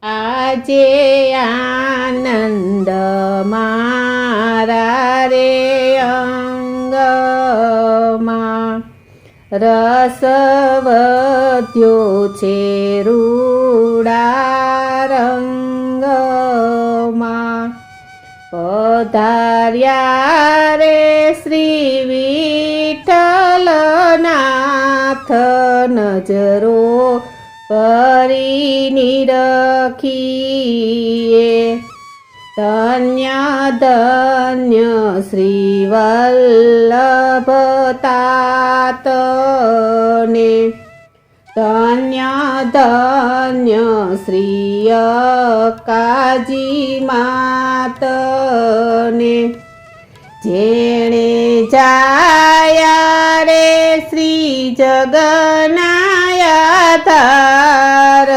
આજે આનંદ મારા રે અંગમાં, રસ વધ્યો છે રૂડા રંગમાં. પધાર્યા રે શ્રી વિઠ્ઠલનાથ, નજરો પરી નિરખીએ. ધન્ય ધન્ય શ્રી વલ્લભ તાતને, ધન્ય ધન્ય શ્રી અક્કાજી માતને. જેણે જાયા રે શ્રી જગના આધાર,